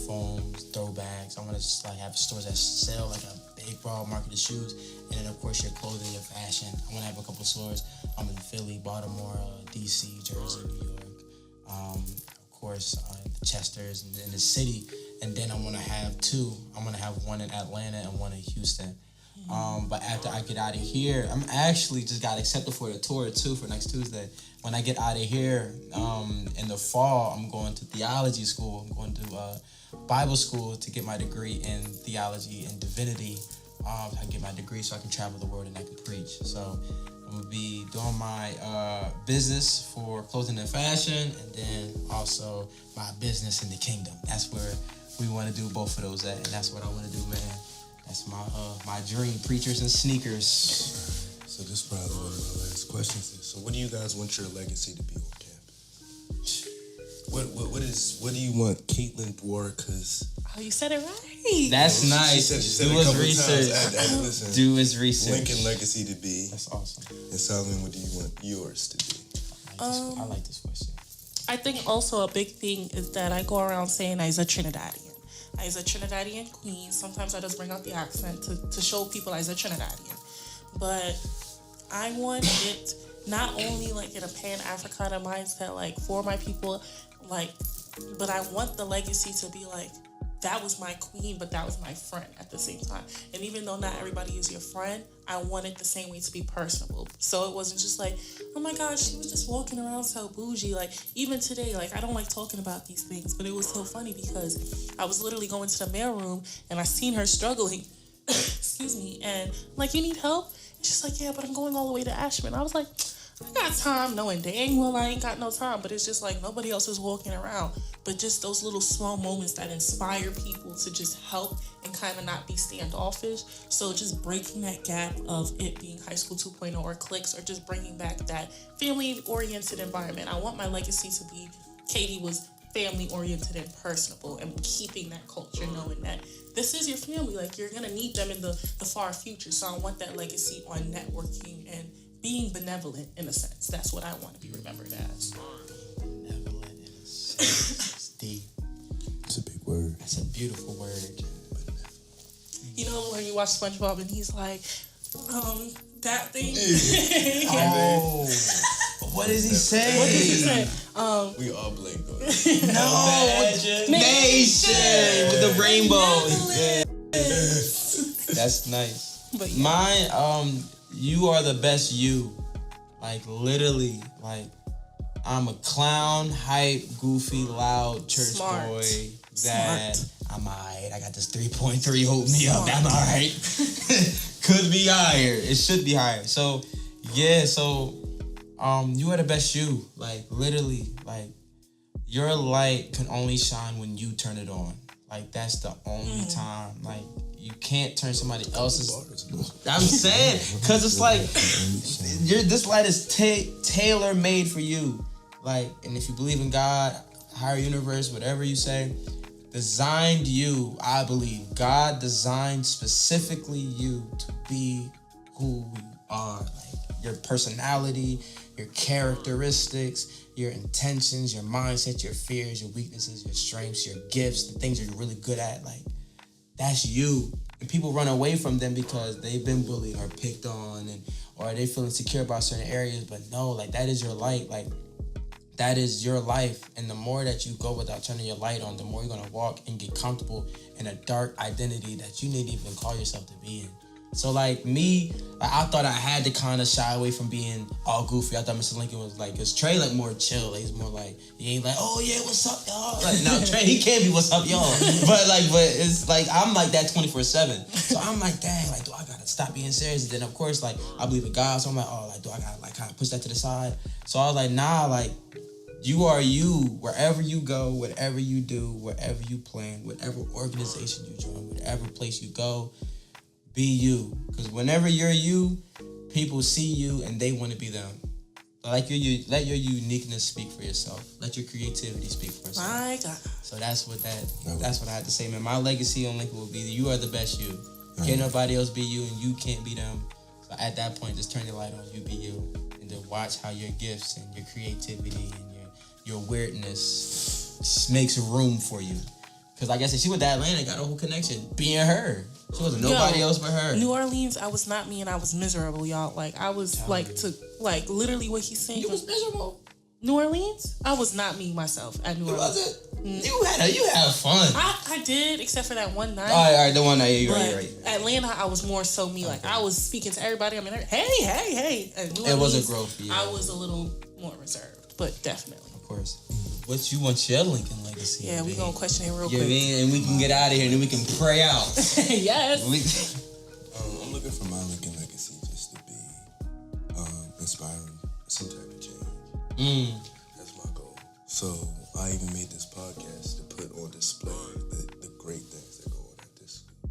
foams, throwbacks. I want to just like have stores that sell like a big broad market of shoes, and then of course your clothing, your fashion. I want to have a couple stores. I'm in Philly, Baltimore, DC, Jersey, New York. Of course, Chester's in the city, and then I want to have two. I'm gonna have one in Atlanta and one in Houston. But after I get out of here, I'm actually just got accepted for the tour too for next Tuesday. When I get out of here in the fall, I'm going to theology school. I'm going to Bible school to get my degree in theology and divinity. I can get my degree so I can travel the world and I can preach. So I'm going to be doing my business for clothing and fashion, and then also my business in the kingdom. That's where we want to do both of those at, and that's what I want to do, man. That's my dream, preachers and sneakers. So this is probably one of my last questions. So what do you guys want your legacy to be on campus? What do you want Caitlin Dwarka's? Oh, you said it right. That's nice. She said Do it a his couple research. times. I had to listen. Do his research. Lincoln legacy to be. That's awesome. And Solomon, what do you want yours to be? I like this question. I think also a big thing is that I go around saying I's a Trinidadian. I's a Trinidadian queen. Sometimes I just bring out the accent to show people I's a Trinidadian. But I want it not only like in a Pan-Africana mindset, like for my people, like, but I want the legacy to be like, that was my queen, but that was my friend at the same time. And even though not everybody is your friend, I want it the same way to be personable. So it wasn't just like, oh my God, she was just walking around so bougie. Like, even today, like, I don't like talking about these things, but it was so funny because I was literally going to the mailroom and I seen her struggling. Excuse me. And I'm like, you need help? And she's like, yeah, but I'm going all the way to Ashman. I was like, I got time, knowing dang well I ain't got no time, but it's just like nobody else is walking around. But just those little small moments that inspire people to just help and kind of not be standoffish. So just breaking that gap of it being high school 2.0 or cliques, or just bringing back that family-oriented environment. I want my legacy to be Katie was family-oriented and personable, and keeping that culture, knowing that this is your family. Like, you're going to need them in the far future. So I want that legacy on networking and being benevolent in a sense. That's what I want to be remembered as. Benevolent in a sense. It's deep. It's a big word. That's a beautiful word. You know when you watch SpongeBob and he's like, that thing. Oh, what does he say? What did he say? We all blinked on it. No, nation with the rainbow. Yeah. That's nice. But yeah. Mine, you are the best you. Like, literally, like, I'm a clown, hype, goofy, loud church Smart. boy. That Smart. I'm alright. I got this 3.3 hope me up. I'm alright. Could be higher. It should be higher. So, yeah, you are the best you. Like, literally, like, your light can only shine when you turn it on. Like, that's the only time. Like, you can't turn somebody else's. I'm saying, because it's like, this light is tailor made for you. Like, and if you believe in God, higher universe, whatever you say, designed you, I believe. God designed specifically you to be who you are. Like, your personality, your characteristics, your intentions, your mindset, your fears, your weaknesses, your strengths, your gifts, the things you're really good at. Like, that's you. And people run away from them because they've been bullied or picked on, or they feel insecure about certain areas. But no, like, that is your light. Like, that is your life. And the more that you go without turning your light on, the more you're going to walk and get comfortable in a dark identity that you didn't even call yourself to be in. So, like, me, I thought I had to kind of shy away from being all goofy. I thought Mr. Lincoln was like, because Trey, like, more chill. Like, he's more like, he ain't like, oh, yeah, what's up, y'all? Like, no, Trey, he can't be what's up, y'all. But it's like, I'm like that 24/7. So I'm like, dang, like, do I got to stop being serious? And then, of course, like, I believe in God. So I'm like, oh, like, do I got to, like, kind of push that to the side? So I was like, nah, like, you are you wherever you go, whatever you do, wherever you plan, whatever organization you join, whatever place you go. Be you, because whenever you're you, people see you and they want to be them. Like, let your uniqueness speak for yourself. Let your creativity speak for yourself. My God. So that's what I had to say, man. My legacy on Lincoln will be you are the best you. Can't nobody else be you, and you can't be them. So at that point, just turn your light on. You be you, and then watch how your gifts and your creativity and your weirdness makes room for you. Because like I said, she went to Atlanta, got a whole connection. Being her. She wasn't nobody else but her. New Orleans, I was not me and I was miserable, y'all. Like, I was literally what he's saying. You was miserable. New Orleans? I was not me myself at New Orleans. You had fun. I did, except for that one night. All right, the one night, you're right. Atlanta, I was more so me. Like, I was speaking to everybody. I mean, hey. And New Orleans, it wasn't growth for you. I was a little more reserved, but definitely. Of course. What you want your Lincoln legacy? Yeah, we gonna question it real quick. And we can get out of here, and then we can pray out. Yes. I'm looking for my Lincoln legacy just to be inspiring some type of change. That's my goal. So I even made this podcast to put on display the great things that go on at this school.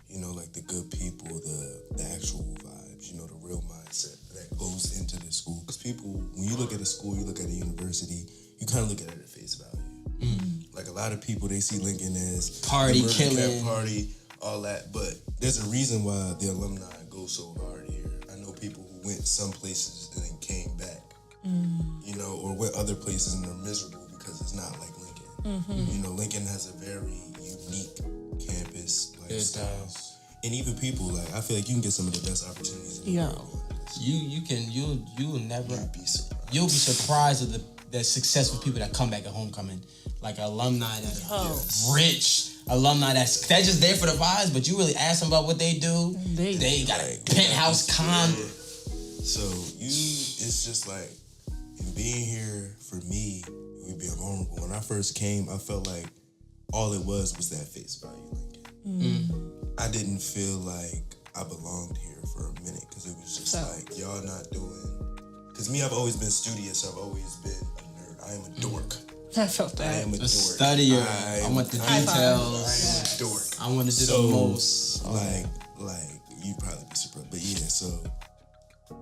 You know, like the good people, the actual vibes, you know, the real mindset that goes into the school. Because people, when you look at a school, you look at a university, you kind of look at it at face value. lot of people, they see Lincoln as party, the murder killing, camp party, all that. But there's a reason why the alumni go so hard here. I know people who went some places and then came back, you know, or went other places and they're miserable because it's not like Lincoln. You know, Lincoln has a very unique campus lifestyle. And even people, like, I feel like you can get some of the best opportunities in the world. You'll never You'll be surprised of the successful people that come back at homecoming. Like alumni that are rich, alumni that's just there for the vibes, but you really ask them about what they do. They got a penthouse So it's just like, in being here for me, we being vulnerable. When I first came, I felt like all it was that face value. I didn't feel like I belonged here for a minute because it was just like, y'all not doing. Because me, I've always been studious. I've always been a nerd. I am a dork. I felt that. I am a dork. Studier. I want the details. I am a dork. I want to do the most. Like you'd probably be surprised. But yeah, so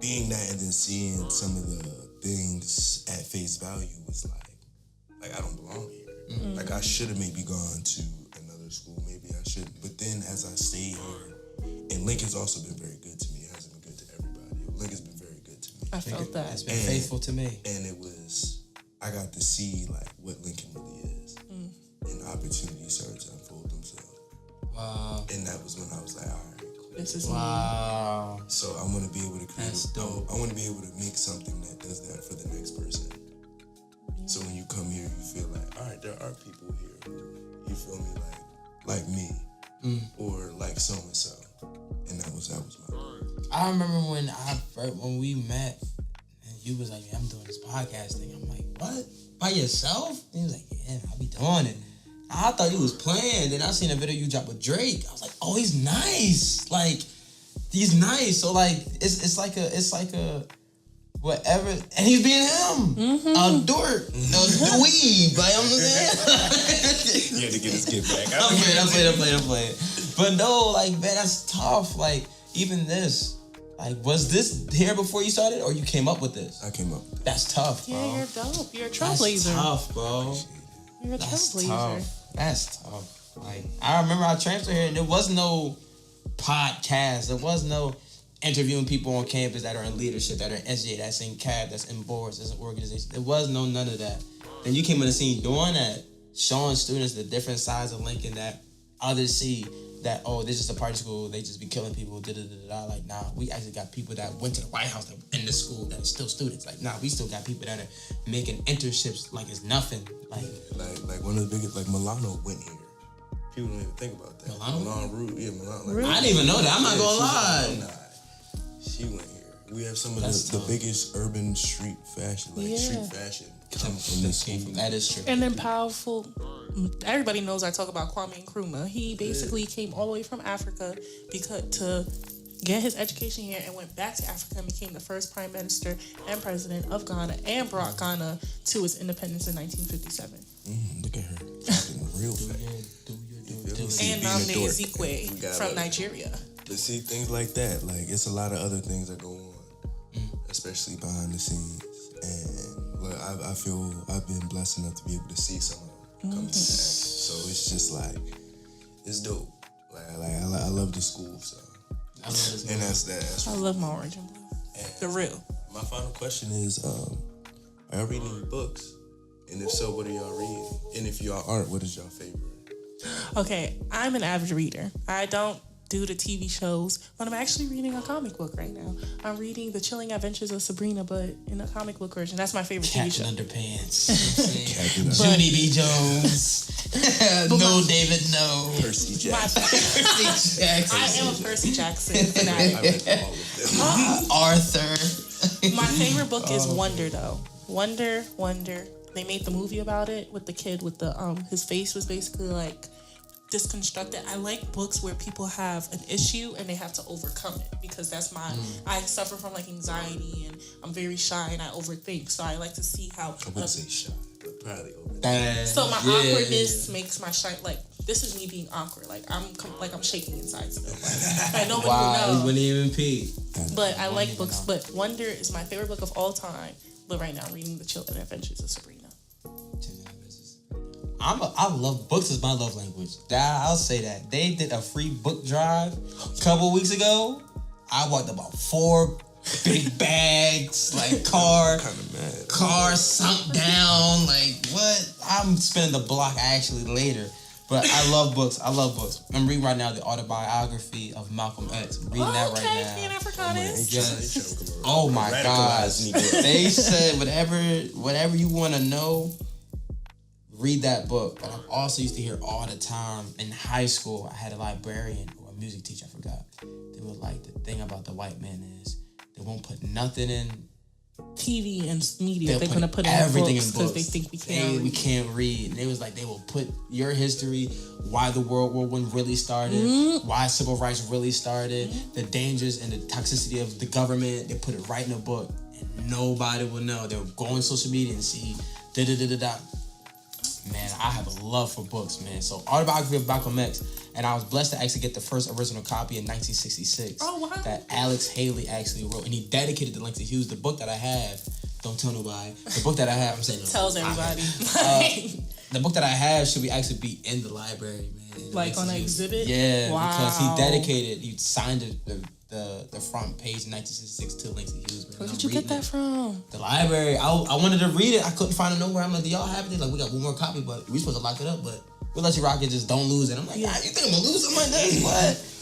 being that and then seeing some of the things at face value was like I don't belong here. Like I should have maybe gone to another school. Maybe I shouldn't. But then as I stayed here, and Lincoln's also been very good to me. It hasn't been good to everybody. Lincoln's been very good to me. I felt that. It's been faithful to me. And I got to see like what Lincoln really is. And opportunities started to unfold themselves. Wow. And that was when I was like, all right, cool. This is wow. So I want to be able to create. I want to be able to make something that does that for the next person. So when you come here, you feel like, all right, there are people here who, you feel me, like me, or like so and so, and that was my. I remember when we met, and you was like, "I'm doing this podcast thing." I'm like, "What? By yourself?" And he was like, "Yeah, I'll be doing it." I thought he was playing. Then I seen a video you dropped with Drake. I was like, "Oh, he's nice. Like, he's nice." So like, it's like a. Whatever, and he's being him. A dork. A dweeb. Like, I'm saying? You had to get his get back. I'm playing. But no, like, man, that's tough. Like, even this. Like, was this here before you started, or you came up with this? I came up with it. That's tough, bro. Yeah, you're dope. You're a trailblazer. That's tough, bro. You're a trailblazer. That's tough. Like, I remember I transferred here, and there was no podcast. There was no interviewing people on campus that are in leadership, that are in SJ, that's in CAB, that's in boards, that's in organizations. There was none of that. Then you came on the scene doing that, showing students the different sides of Lincoln that others see that, oh, this is a party school, they just be killing people, da-da-da-da. Like, nah, we actually got people that went to the White House that in the school that are still students. Like, nah, we still got people that are making internships like it's nothing. Like one of the biggest, like Milano went here. People don't even think about that. Milano Root, Milano. Like, I didn't even know that. I'm not gonna lie. She went here. We have some of the biggest urban street fashion, street fashion come from this school. That is true. And then powerful. Everybody knows I talk about Kwame Nkrumah. He basically came all the way from Africa to get his education here and went back to Africa and became the first prime minister and president of Ghana and brought Ghana to its independence in 1957. Look at her. Talking real fast. And nominated Zikwe from Nigeria. To see things like that, like it's a lot of other things that go on, especially behind the scenes. And look, I feel I've been blessed enough to be able to see some of them come to act. So it's just like, it's dope. I love the school, so. I love this and that's that. I love my orange and blue. The real. My final question is, are y'all reading any books? And if so, what are y'all reading? And if y'all aren't, what is y'all favorite? Okay, I'm an avid reader. I don't do the TV shows, but I'm actually reading a comic book right now. I'm reading The Chilling Adventures of Sabrina, but in a comic book version. That's my favorite TV show. Underpants. Judy B. Jones. No, David, no. Percy Jackson. Percy Jackson. I am a Percy Jackson fanatic. I read all of them. Arthur. My favorite book is Wonder, though. Wonder. They made the movie about it with the kid with the his face was basically like disconstructed. I like books where people have an issue and they have to overcome it, because that's my I suffer from like anxiety and I'm very shy and I overthink, so I like to see how I wouldn't say shy, but probably overthink. So my awkwardness makes my shy, like this is me being awkward, like I'm shaking inside still, like nobody will know. You wouldn't even pee. But I like books, but Wonder is my favorite book of all time. But right now I'm reading The Chilling Adventures of Sabrina. I love books is my love language. I'll say that. They did a free book drive a couple weeks ago. I walked about 4 big bags, like car sunk down, like what? I'm spinning the block actually later. But I love books. I'm reading right now the autobiography of Malcolm X. I'm reading that right now. Pan-Africanist. Yes. Oh my gosh. They said whatever you want to know, read that book. But I also used to hear all the time in high school, I had a librarian or a music teacher, I forgot. They were like, the thing about the white man is they won't put nothing in TV and media. They're gonna put everything in books because they think we can't read. And they was like, they will put your history, why the World War I really started, why civil rights really started, the dangers and the toxicity of the government. They put it right in a book, and nobody will know. They'll go on social media and see da. Man, I have a love for books, man. So, Autobiography of Malcolm X, and I was blessed to actually get the first original copy in 1966. Oh, wow. That Alex Haley actually wrote, and he dedicated to Langston Hughes. The book that I have, don't tell nobody. The book that I have, I'm saying, tells everybody. The book that I have should actually be in the library, man. Like on an exhibit? Yeah, wow. Because he signed the front page in 1966 to Langston Hughes, man. Where did you get that from? The library. I wanted to read it. I couldn't find it nowhere. I'm like, do y'all have it? They're like, we got one more copy, but we supposed to lock it up, but we'll let you rock it, just don't lose it. I'm like, you think I'm gonna lose something like this?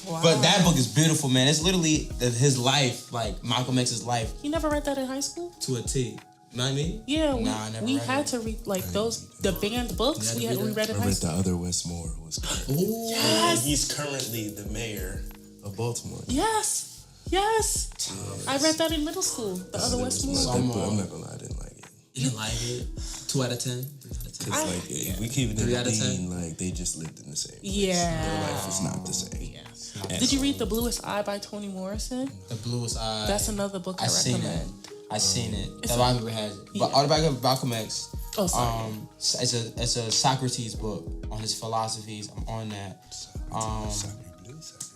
What? Wow. But that book is beautiful, man. It's literally his life, like Malcolm X's life. You never read that in high school? To a T. Not me? Yeah, I never we read had it. to read like the banned books. We read in high school. The other Westmore was currently. Ooh. Yes. He's currently the mayor of Baltimore. Yes. I read that in middle school. The other Westmore. I'm not gonna lie, I didn't like it. You didn't like it? 2 out of 10? 3 out of 10? Because we keep it in 3 out of 10? being like they just lived in the same place. Yeah. Their life is not the same. Yeah. Did you read The Bluest Eye by Toni Morrison? The Bluest Eye. That's another book I recommend. I seen it. The library has it. But Autobiography of Malcolm X. Oh, sorry. It's a Socrates book on his philosophies. I'm on that.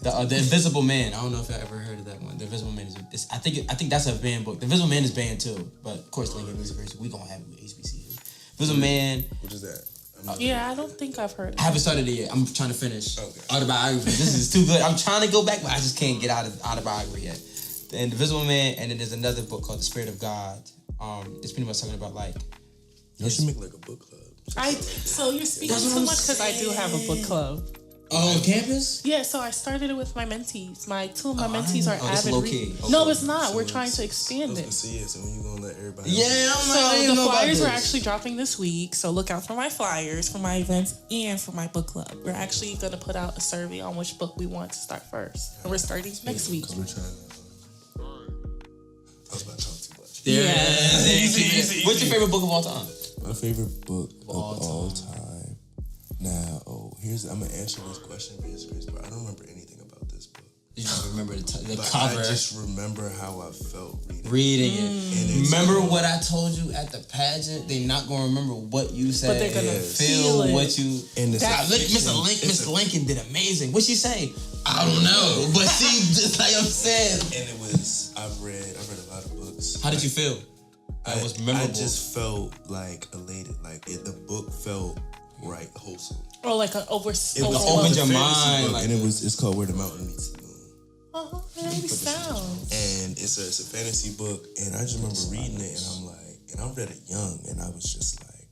The Invisible Man. I don't know if I ever heard of that one. The Invisible Man is. I think that's a banned book. The Invisible Man is banned too, but of course, Lincoln Music University, we gonna have it with HBCU. Invisible Man. What is that? I don't think I've heard of it. I haven't started it yet. I'm trying to finish. Okay. Autobiography. This is too good. I'm trying to go back, but I just can't get out of Autobiography yet. The Invisible Man, and then there's another book called The Spirit of God. It's pretty much talking about like. You should make like a book club. So you're speaking too much because I do have a book club. Oh, on campus? Yeah, so I started it with my mentees. Two of my mentees are avid readers. Okay. No, it's not. We're trying to expand it. So when you gonna let everybody? Yeah, so the flyers are actually dropping this week. So look out for my flyers for my events and for my book club. We're actually gonna put out a survey on which book we want to start first, and we're starting next week. Because we're trying to. I was about to talk too much. Yeah. What's your favorite book of all time? My favorite book of all time. Now, I'm gonna answer this question, but I don't remember anything about this book. You just remember the But cover. I just remember how I felt reading it. Remember what I told you at the pageant? They're not gonna remember what you said. But they're gonna feel it. what you. And Mr. Lincoln did amazing. What'd she say? I don't know, but see, just like I'm saying. And it was. I read a lot of books. How did you feel? It was memorable. I just felt like elated. Like the book felt right, wholesome. Or like an opened your mind, and it's called Where the Mountain Meets the Moon. That makes sounds. And it's a fantasy book, and I just remember reading it, and I'm like, and I read it young, and I was just like,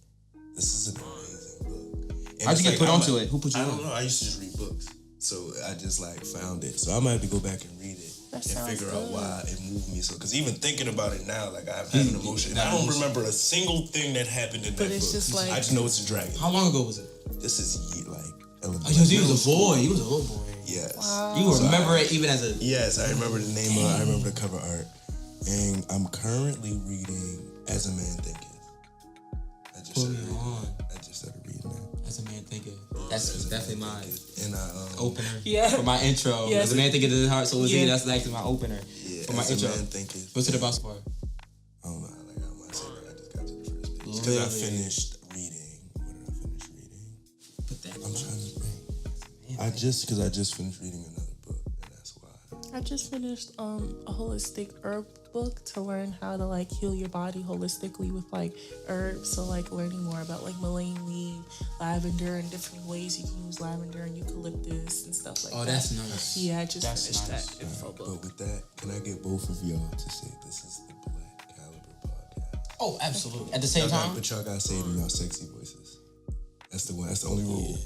this is an amazing book. And how'd you get put onto it? Who put you on? I don't know. I used to just read books, so I just like found it. So I might have to go back and read it and figure out why it moved me so. Because even thinking about it now, like I have an emotion. I don't remember a single thing that happened in that book. Just like, I just know it's a dragon. How long ago was it? This is like he was a boy. He was a little boy. Yes. Wow. You remember it even as a... Yes, I remember the name of it. I remember the cover art. And I'm currently reading As a Man Thinketh. I just started reading that. As a Man Thinketh. That's definitely my opener. Yeah. For my intro. Yes. As a Man Thinketh is heart, so that's actually my opener. Yeah, for my intro. Man Thinketh. What's it about so far? I don't know. Like I want to say that I just got to the first page. Because I finished reading. What did I finish reading? I'm trying to think. I just finished reading another book, and that's why. I I just finished a holistic herb book to learn how to like heal your body holistically with like herbs. So like learning more about like mullein weed, lavender, and different ways you can use lavender and eucalyptus and stuff like that. Oh, that's nice. Yeah, I just finished nice. that info book. But with that, can I get both of y'all to say this is the Black Caliber podcast? Oh, absolutely. At the same time? But y'all gotta say it in y'all sexy voices. That's the one. That's the only rule.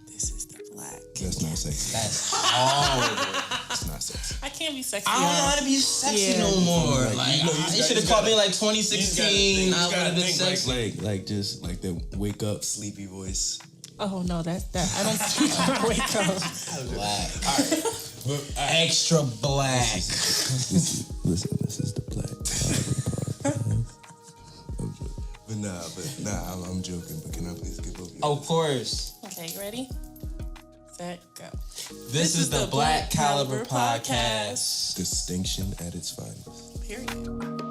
This is the Black. That's not sexy. That's horrible. It's not sexy. I can't be sexy. I don't know how to be sexy no more. Like, you should have called me like 2016. I would have been sexy. Like just like the wake up sleepy voice. Oh no, that I don't speak when I wake up. Black. Extra black. Listen, this is the Black Caliber podcast. I'm joking. But can I please get both of you? Of course. Okay, you ready? Set, go. This is the Black Caliber podcast. Distinction at its finest. Period.